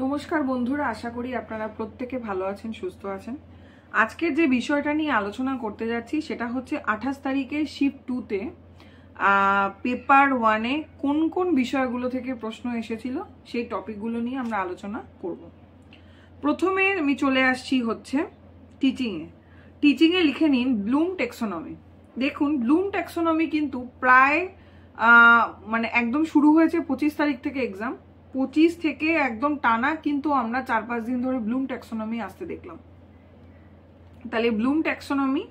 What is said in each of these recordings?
নমস্কার বন্ধুরা, আশা করি আপনারা প্রত্যেকে ভালো আছেন, সুস্থ আছেন। আজকের যে বিষয়টা নিয়ে আলোচনা করতে যাচ্ছি সেটা হচ্ছে 28 তারিখে শিফট 2-তে পেপার 1-এ কোন কোন বিষয়গুলো থেকে প্রশ্ন এসেছিল সেই টপিকগুলো নিয়ে আমরা আলোচনা করব। প্রথমে আমি চলে আসছি হচ্ছে টিচিংয়ে লিখে নিন ব্লুম টেক্সোনমি। দেখুন, ব্লুম টেক্সোনমি কিন্তু প্রায় মানে একদম শুরু হয়েছে 25 তারিখ থেকে এক্সাম। 25 থেকে একদম টানা কিন্তু আমরা 4-5 দিন ধরে ব্লুম ট্যাক্সোনমি আসতে দেখলাম। তাহলে ব্লুম ট্যাক্সোনমি।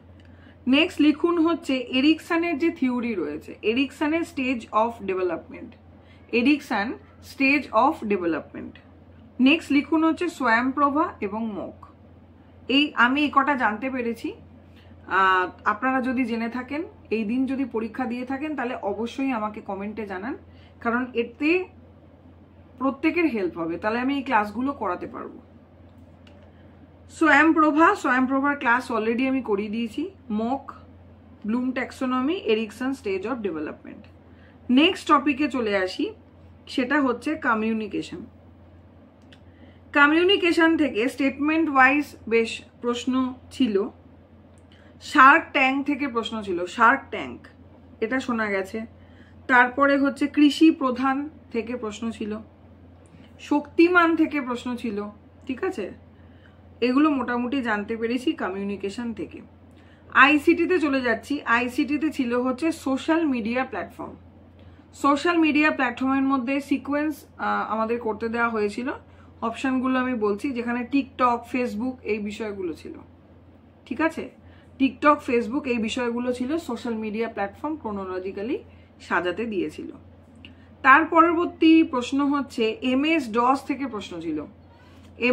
নেক্সট লিখুন হচ্ছে এরিকসনের যে থিওরি রয়েছে, এরিকসনের stage of development, Erikson stage of development. Next লিখুন হচ্ছে স্বয়ংপ্রভা এবং মক। আমি এই কটা জানতে পেরেছি। আপনারা যদি জেনে থাকেন, এই দিন যদি পরীক্ষা দিয়ে থাকেন, তাহলে অবশ্যই আমাকে কমেন্টে জানান, কারণ এতে প্রত্যেকের হেল্প হবে, তাহলে আমি এই ক্লাসগুলো করাতে পারবো। স্বয়ংপ্রভার ক্লাস অলরেডি আমি করিয়ে দিয়েছি। Mock, Bloom taxonomy, Erikson stage of development. Next টপিকে চলে আসি, সেটা হচ্ছে কমিউনিকেশন। কমিউনিকেশন থেকে স্টেটমেন্ট ওয়াইজ বেশ প্রশ্ন ছিল। শার্ক ট্যাঙ্ক থেকে প্রশ্ন ছিল, শার্ক ট্যাঙ্ক এটা শোনা গেছে। তারপরে হচ্ছে কৃষি প্রধান থেকে প্রশ্ন ছিল, শক্তিমান থেকে প্রশ্ন ছিল। ঠিক আছে, এগুলো মোটামুটি জানতে পেরেছি কমিউনিকেশন থেকে। আইসিটিতে চলে যাচ্ছি। আইসিটিতে ছিল হচ্ছে social media platform. Social media প্ল্যাটফর্মের মধ্যে সিকোয়েন্স আমাদের করতে দেওয়া হয়েছিল। অপশানগুলো আমি বলছি, যেখানে টিকটক, ফেসবুক এই বিষয়গুলো ছিল। ঠিক আছে, টিকটক, ফেসবুক এই বিষয়গুলো ছিল। সোশ্যাল মিডিয়া প্ল্যাটফর্ম ক্রোনোলজিক্যালি সাজাতে দিয়েছিল। তার পরবর্তী প্রশ্ন হচ্ছে MS ডস থেকে প্রশ্ন ছিল।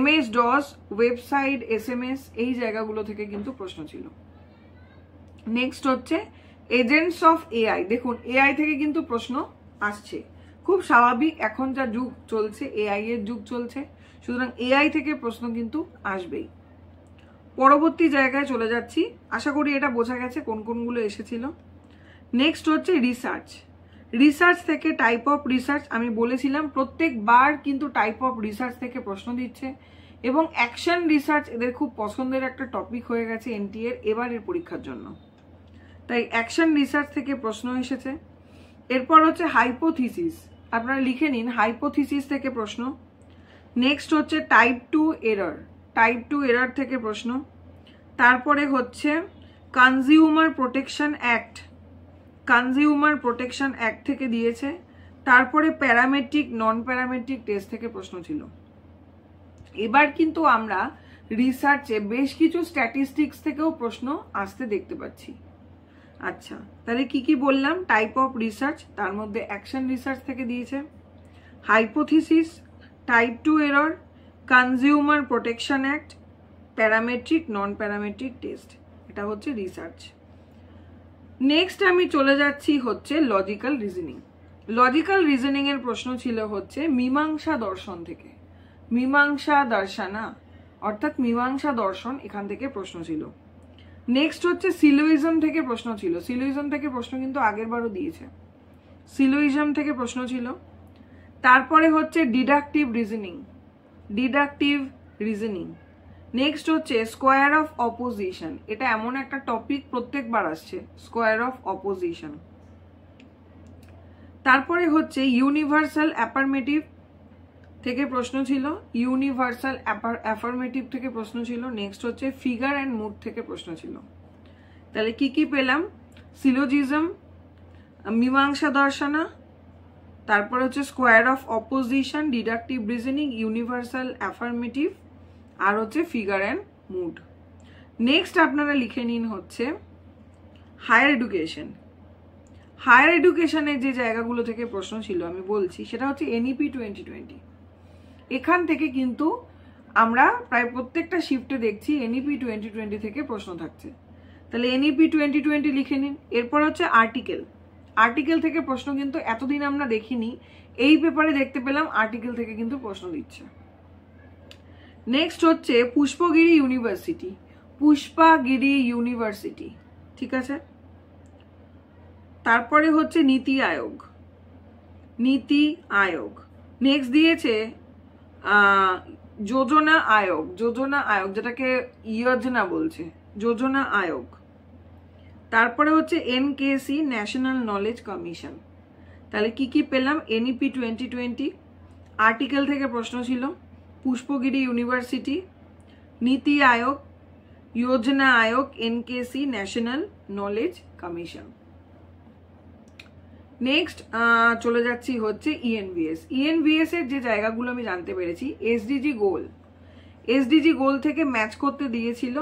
MS ডস, ওয়েবসাইট, SMS এই জায়গাগুলো থেকে কিন্তু প্রশ্ন ছিল। নেক্সট হচ্ছে এজেন্টস অফ AI। দেখুন, AI থেকে কিন্তু প্রশ্ন আসছে, খুব স্বাভাবিক, এখন যা যুগ চলছে, AI এর যুগ চলছে, সুতরাং AI থেকে প্রশ্ন কিন্তু আসবেই। পরবর্তী জায়গায় চলে যাচ্ছি, আশা করি এটা বোঝা গেছে কোন কোনগুলো এসেছিল। নেক্সট হচ্ছে রিসার্চ। রিসার্চ থেকে টাইপ অফ রিসার্চ আমি বলেছিলাম, প্রত্যেকবার কিন্তু টাইপ অফ রিসার্চ থেকে প্রশ্ন দিচ্ছে, এবং অ্যাকশন রিসার্চ এদের খুব পছন্দের একটা টপিক হয়ে গেছে NTA এর এবারের পরীক্ষার জন্য। তাই অ্যাকশন রিসার্চ থেকে প্রশ্ন এসেছে। এরপর হচ্ছে হাইপোথিসিস, আপনারা লিখে নিন, হাইপোথিসিস থেকে প্রশ্ন। নেক্সট হচ্ছে টাইপ 2 এরর, টাইপ 2 এরর থেকে প্রশ্ন। তারপরে হচ্ছে consumer protection act, consumer protection act থেকে দিয়েছে। তারপরে প্যারামেট্রিক, নন প্যারামেট্রিক টেস্ট থেকে প্রশ্ন ছিল। এবার কিন্তু আমরা রিসার্চে বেশ কিছু স্ট্যাটিস্টিক্স থেকেও প্রশ্ন আসতে দেখতে পাচ্ছি। আচ্ছা, তাহলে কি কি বললাম? টাইপ অফ রিসার্চ, তার মধ্যে অ্যাকশন রিসার্চ থেকে দিয়েছে, hypothesis, type 2 error, consumer protection act, parametric, non parametric test. এটা হচ্ছে রিসার্চ। নেক্সট আমি চলে যাচ্ছি হচ্ছে লজিক্যাল রিজনিং। লজিক্যাল রিজনিং এর প্রশ্ন ছিল হচ্ছে মীমাংসা দর্শন থেকে, মীমাংসা দর্শনা অর্থাৎ মীমাংসা দর্শন, এখান থেকে প্রশ্ন ছিল। নেক্সট হচ্ছে সিলোইজম থেকে প্রশ্ন ছিল। সিলোইজম থেকে প্রশ্ন কিন্তু আগের বারও দিয়েছে, সিলোইজম থেকে প্রশ্ন ছিল। তারপরে হচ্ছে deductive reasoning, deductive reasoning. Next হচ্ছে স্কোয়ার অফ অপোজিশন, এটা এমন একটা টপিক প্রত্যেকবার আসছে, স্কোয়ার অফ অপোজিশন। তারপরে হচ্ছে ইউনিভার্সাল অ্যাফার্মেটিভ থেকে প্রশ্ন ছিল, ইউনিভার্সাল অ্যাফার্মেটিভ থেকে প্রশ্ন ছিল। নেক্সট হচ্ছে ফিগার অ্যান্ড মুড থেকে প্রশ্ন ছিল। তাহলে কি কি পেলাম? সিলোজিজম, মীমাংসা দর্শনা, তারপর হচ্ছে square of opposition, deductive reasoning, universal affirmative, আর হচ্ছে ফিগার অ্যান্ড মুড। নেক্সট আপনারা লিখে নিন হচ্ছে হায়ার এডুকেশন। হায়ার এডুকেশনের যে জায়গাগুলো থেকে প্রশ্ন ছিল আমি বলছি, সেটা হচ্ছে NEP 2020। এখান থেকে কিন্তু আমরা প্রায় প্রত্যেকটা শিফটে দেখছি NEP 2020 থেকে প্রশ্ন থাকছে। তাহলে NEP 2020 লিখে নিন। এরপর হচ্ছে আর্টিকেল, আর্টিকেল থেকে প্রশ্ন কিন্তু এতদিন আমরা দেখিনি, এই পেপারে দেখতে পেলাম আর্টিকেল থেকে কিন্তু প্রশ্ন দিচ্ছে। নেক্সট হচ্ছে পুষ্পগিরি ইউনিভার্সিটি, পুষ্পাগিরি ইউনিভার্সিটি। ঠিক আছে, তারপরে হচ্ছে নীতি আয়োগ, নীতি আয়োগ। নেক্সট দিয়েছে যোজনা আয়োগ, যেটাকে যোজনা বলছে, যোজনা আয়োগ। তারপরে হচ্ছে এনকেসি, ন্যাশনাল নলেজ কমিশন। তাহলে কি কি পেলাম? এনইপি 2020, আর্টিকেল থেকে প্রশ্ন ছিল, পুষ্পগিরি ইউনিভার্সিটি, নীতি আয়োগ, যোজনা আয়োগ, NKC, national knowledge commission. Next চলে যাচ্ছি হচ্ছে ইএনভিএস। ইএনভিএস এর যে জায়গাগুলো আমি জানতে পেরেছি, এসডিজি গোল থেকে ম্যাচ করতে দিয়েছিল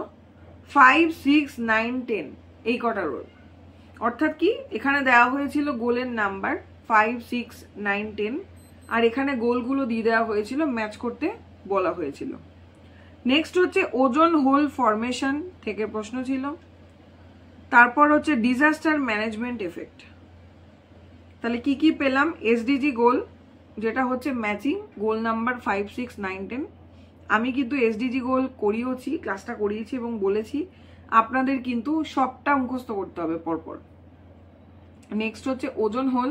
5, 6, 9, 10 এই কটা রোল। অর্থাৎ কি, এখানে দেওয়া হয়েছিল গোলের নাম্বার 5, 6, 9, 10, আর এখানে গোলগুলো দিয়ে দেওয়া হয়েছিল, ম্যাচ করতে বলা হয়েছিল। নেক্সট হচ্ছে ওজন হোল ফরমেশন থেকে প্রশ্ন ছিল। তারপর হচ্ছে ডিজাস্টার ম্যানেজমেন্ট এফেক্ট। তাহলে কি কি পেলাম? এসডিজি গোল, যেটা হচ্ছে ম্যাচিং গোল নাম্বার 5, 6, 9, 10। আমি কিন্তু এসডিজি গোল করিয়েছি, ক্লাসটা করিয়েছি এবং বলেছি আপনাদের কিন্তু সবটা মুখস্থ করতে হবে পরপর। নেক্সট হচ্ছে ওজন হোল,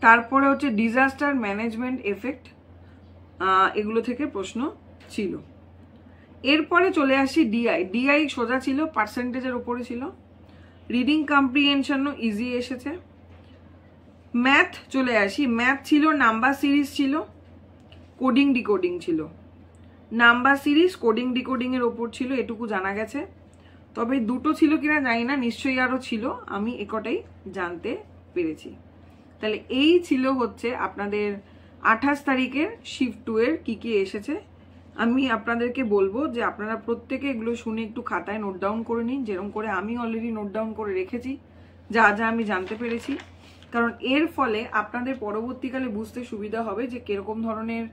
তারপরে হচ্ছে ডিজাস্টার ম্যানেজমেন্ট এফেক্ট, এগুলো থেকে প্রশ্ন ছিল। এরপরে চলে আসি ডিআই সোজা ছিল, পার্সেন্টেজের উপরে ছিল। রিডিং কম্প্রিহেনশনও ইজি এসেছে। ম্যাথ চলে আসি, ম্যাথ ছিল, নাম্বার সিরিজ ছিল, কোডিং ডিকোডিং ছিল। নাম্বার সিরিজ কোডিং ডিকোডিং এর ওপর ছিল, এটুকু জানা গেছে। তবে দুটো ছিল কিনা জানি না, নিশ্চয়ই আরো ছিল, আমি একটাই জানতে পেরেছি। তাহলে এই ছিল হচ্ছে আপনাদের 28 তারিখের শিফট 2 এর কি কি এসেছে। আমি আপনাদেরকে বলবো যে আপনারা প্রত্যেকে এগুলো শুনে একটু খাতায় নোট ডাউন করে নিন, যেরকম করে আমি অলরেডি নোট ডাউন করে রেখেছি যা যা আমি জানতে পেরেছি। কারণ এর ফলে আপনাদের পরবর্তীকালে বুঝতে সুবিধা হবে যে কিরকম ধরনের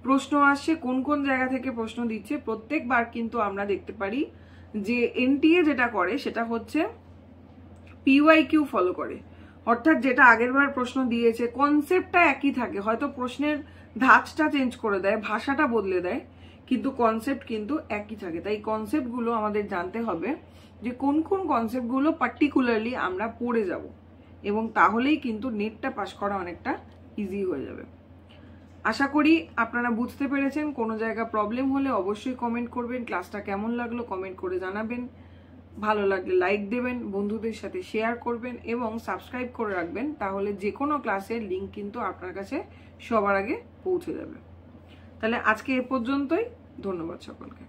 প্রশ্ন আসছে, কোন কোন জায়গা থেকে প্রশ্ন দিচ্ছে। প্রত্যেকবার কিন্তু আমরা দেখতে পারি যে এনটিএ যেটা করে সেটা হচ্ছে পিওয়াইকিউ ফলো করে, অর্থাৎ যেটা আগের বার প্রশ্ন দিয়েছে কনসেপ্টটা একই থাকে, হয়তো প্রশ্নের ধাঁচটা চেঞ্জ করে দেয়, ভাষাটা বদলে দেয়, কিন্তু কনসেপ্ট কিন্তু একই থাকে। তাই কনসেপ্টগুলো আমাদের জানতে হবে যে কোন কোন কনসেপ্টগুলো পার্টিকুলারলি আমরা পড়ে যাব, এবং তাহলেই কিন্তু নেটটা পাস করা অনেকটা ইজি হয়ে যাবে। আশা করি আপনারা বুঝতে পেরেছেন। কোনো জায়গা প্রবলেম হলে অবশ্যই কমেন্ট করবেন। ক্লাসটা কেমন লাগলো কমেন্ট করে জানাবেন। ভালো লাগলে লাইক দেবেন, বন্ধুদের সাথে শেয়ার করবেন এবং সাবস্ক্রাইব করে রাখবেন, তাহলে যে কোনো ক্লাসের লিঙ্ক কিন্তু আপনার কাছে সবার আগে পৌঁছে যাবে। তাহলে আজকে এ পর্যন্তই, ধন্যবাদ সকলকে।